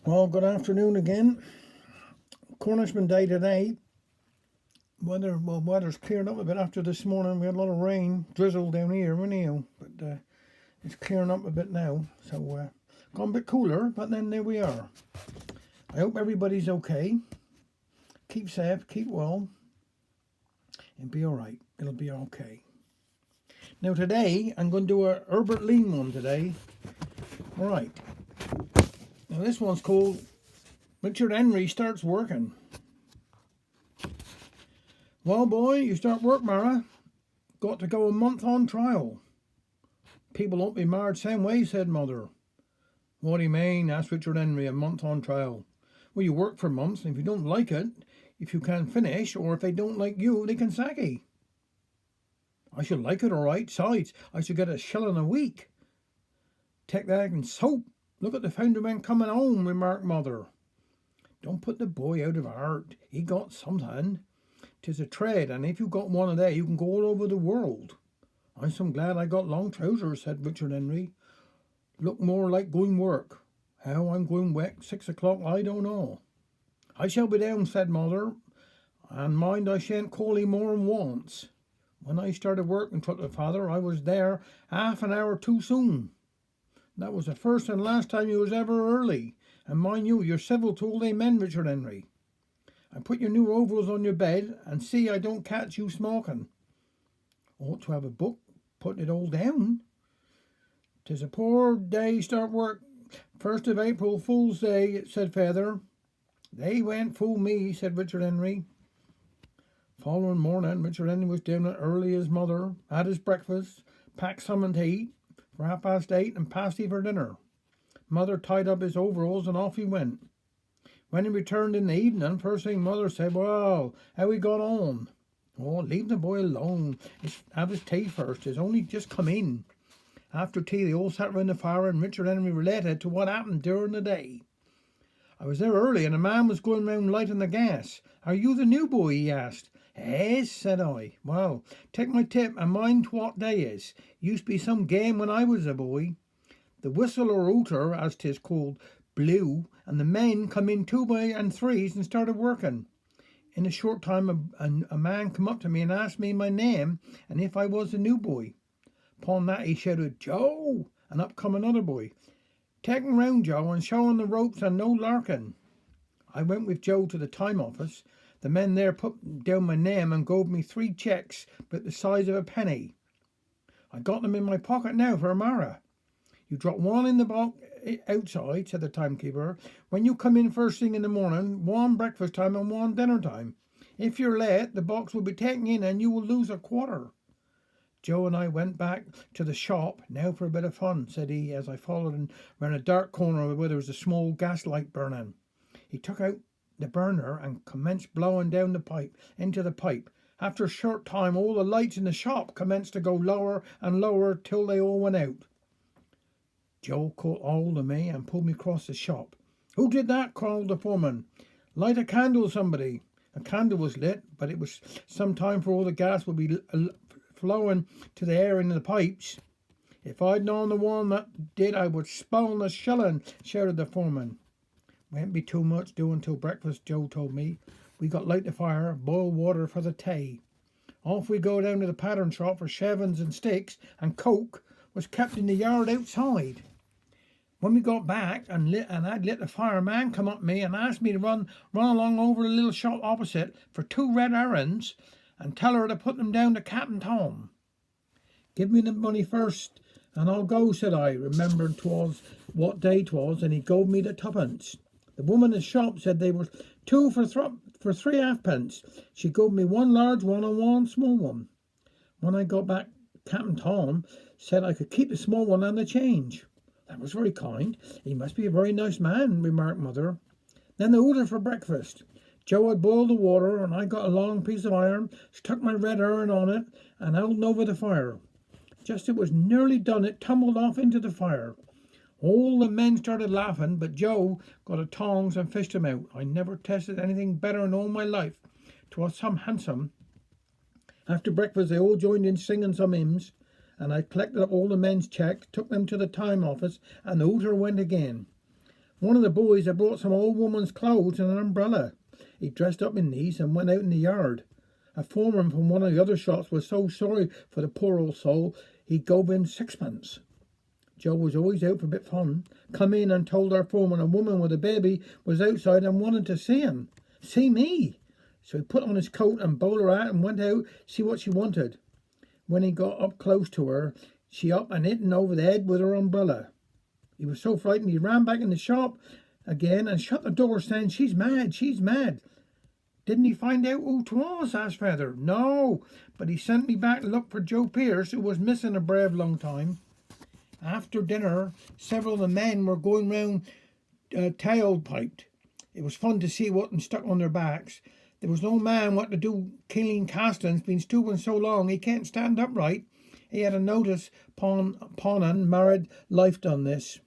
Well, good afternoon again. Cornishman Day today. Weather's cleared up a bit after this morning. We had a lot of rain, drizzle down here, anyhow, but it's clearing up a bit now. So gone a bit cooler, but then there we are. I hope everybody's okay. Keep safe, keep well, and be all right. It'll be okay. Now today I'm going to do a Herbert Lean one today. All right. Now this one's called Richard Henry Starts Working. Well, boy, you start work, Mara. Got to go a month on trial. People won't be married same way, said Mother. What do you mean? Asked Richard Henry. A month on trial. Well, you work for months, and if you don't like it, if you can't finish, or if they don't like you, they can sack you. I should like it, all right. Besides, I should get $1 a week. Take that and soap. Look at the founderman coming home, remarked Mother. Don't put the boy out of heart. He got something. 'Tis a trade, and if you got one of they, you can go all over the world. I'm so glad I got long trousers, said Richard Henry. Look more like going work. How I'm going wet 6 o'clock, I don't know. I shall be down, said Mother, and mind I shan't call him more than once. When I started working, trotted Father, I was there half an hour too soon. That was the first and last time you was ever early. And mind you, you're civil to all they men, Richard Henry. And put your new overalls on your bed and see I don't catch you smoking. Ought to have a book putting it all down. 'Tis a poor day start work. 1st of April, Fool's Day, said Father. They won't fool me, said Richard Henry. Following morning, Richard Henry was down early as Mother, had his breakfast, packed something to eat for 8:30 and pasty for dinner. Mother tied up his overalls and off he went. When he returned in the evening, first thing Mother said, well, how he got on? Oh, leave the boy alone. Have his tea first. He's only just come in. After tea, they all sat round the fire and Richard Henry related to what happened during the day. I was there early and a man was going round lighting the gas. Are you the new boy? He asked. Yes, said I. Well, take my tip and mind what day is. Used to be some game when I was a boy. The whistle or hooter, as 'tis called, blew, and the men come in 2 by 3s and started working. In a short time, a man come up to me and asked me my name and if I was the new boy. Upon that he shouted, Joe! And up come another boy. Take him round, Joe, and show him the ropes and no larking. I went with Joe to the time office. The men there put down my name and gave me 3 checks about the size of a penny. I got them in my pocket now for Mara. You drop one in the box outside, said the timekeeper. When you come in first thing in the morning, one breakfast time and one dinner time. If you're late, the box will be taken in and you will lose a quarter. Joe and I went back to the shop. Now for a bit of fun, said he, as I followed him round a dark corner where there was a small gas light burning. He took out the burner and commenced blowing down the pipe into the pipe. After a short time, all the lights in the shop commenced to go lower and lower till they all went out. Joe caught hold of me and pulled me across the shop. Who did that? Called the foreman. Light a candle, somebody. A candle was lit, but it was some time for all the gas would be flowing to the air in the pipes. If I'd known the one that did, I would spoil the shilling, shouted the foreman. Won't be too much doing till breakfast, Joe told me. We got light the fire, boil water for the tea. Off we go down to the pattern shop for shavings and sticks, and coke was kept in the yard outside. When we got back and I'd lit the fire, a man come up to me and asked me to run along over the little shop opposite for 2 red herrings and tell her to put them down to Captain Tom. Give me the money first and I'll go, said I, remembering 'twas what day 'twas, and he gave me the 2pence. The woman in the shop said they were 2 for 3 halfpence. She gave me 1 large one and 1 small one. When I got back, Captain Tom said I could keep the small one and the change. That was very kind. He must be a very nice man, remarked Mother. Then the order for breakfast. Joe had boiled the water, and I got a long piece of iron, stuck my red iron on it, and held over the fire. Just as it was nearly done, it tumbled off into the fire. All the men started laughing, but Joe got a tongs and fished him out. I never tasted anything better in all my life. 'Twas some handsome. After breakfast, they all joined in singing some hymns, and I collected up all the men's checks, took them to the time office, and the hooter went again. One of the boys had brought some old woman's clothes and an umbrella. He dressed up in these and went out in the yard. A foreman from one of the other shops was so sorry for the poor old soul, he gave him sixpence. Joe was always out for a bit of fun. Come in and told our foreman a woman with a baby was outside and wanted to see him. See me. So he put on his coat and bowler hat and went out see what she wanted. When he got up close to her, she up and hit him over the head with her umbrella. He was so frightened he ran back in the shop again and shut the door, saying, "She's mad, she's mad." "Didn't he find out who 'twas?" asked Feather. "No, but he sent me back to look for Joe Pierce, who was missing a brave long time." After dinner, several of the men were going round tail piped. It was fun to see what them stuck on their backs. There was no man what to do killing castings, been stooping so long he can't stand upright. He had a notice pawning married life done this.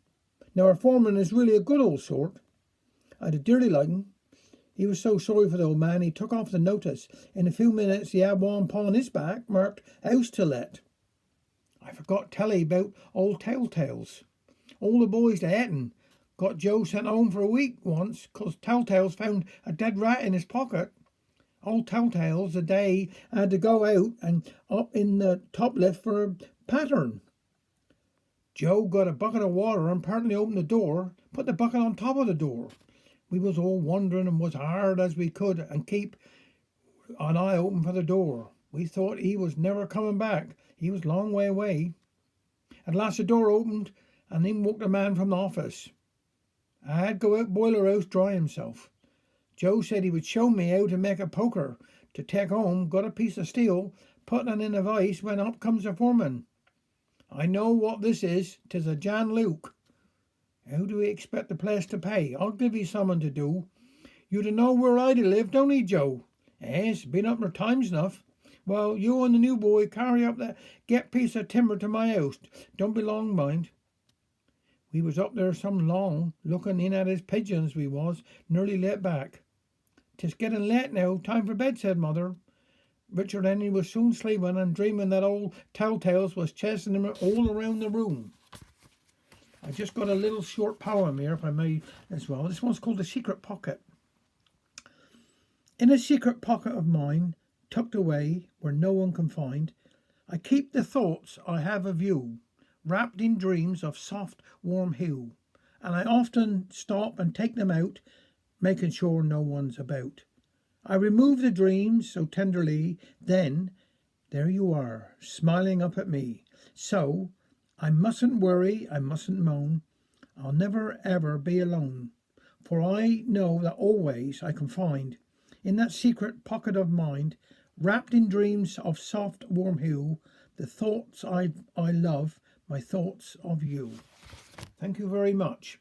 Now our foreman is really a good old sort. I'd a dearly like him. He was so sorry for the old man he took off the notice. In a few minutes he had one upon his back marked "House to Let." I forgot telly about old Telltales. All the boys to Eton got Joe sent home for a week once, 'cause Telltales found a dead rat in his pocket. Old Telltales the day had to go out and up in the top lift for a pattern. Joe got a bucket of water and partly opened the door, put the bucket on top of the door. We was all wondering and was hard as we could and keep an eye open for the door. We thought he was never coming back. He was long way away. At last the door opened and in walked a man from the office. I had to go out boiler house dry himself. Joe said he would show me how to make a poker to take home, got a piece of steel, put it in a vice when up comes the foreman. "I know what this is. 'Tis a Jan Luke." "How do we expect the place to pay?" "I'll give you something to do. You to know where I to live, don't he, Joe?" "Yes, been up there times enough." "Well, you and the new boy carry up that get piece of timber to my house. Don't be long, mind." We was up there some long, looking in at his pigeons we was, nearly late back. "'Tis getting late now, time for bed," said Mother. Richard Henry was soon sleeping and dreaming that old Telltales was chasing him all around the room. I just got a little short poem here, if I may, as well. This one's called "The Secret Pocket." In a secret pocket of mine, tucked away where no one can find, I keep the thoughts I have of you, wrapped in dreams of soft, warm hue. And I often stop and take them out, making sure no one's about. I remove the dreams so tenderly, then there you are, smiling up at me. So I mustn't worry, I mustn't moan. I'll never ever be alone. For I know that always I can find in that secret pocket of mind, wrapped in dreams of soft, warm hue, the thoughts I love, my thoughts of you. Thank you very much.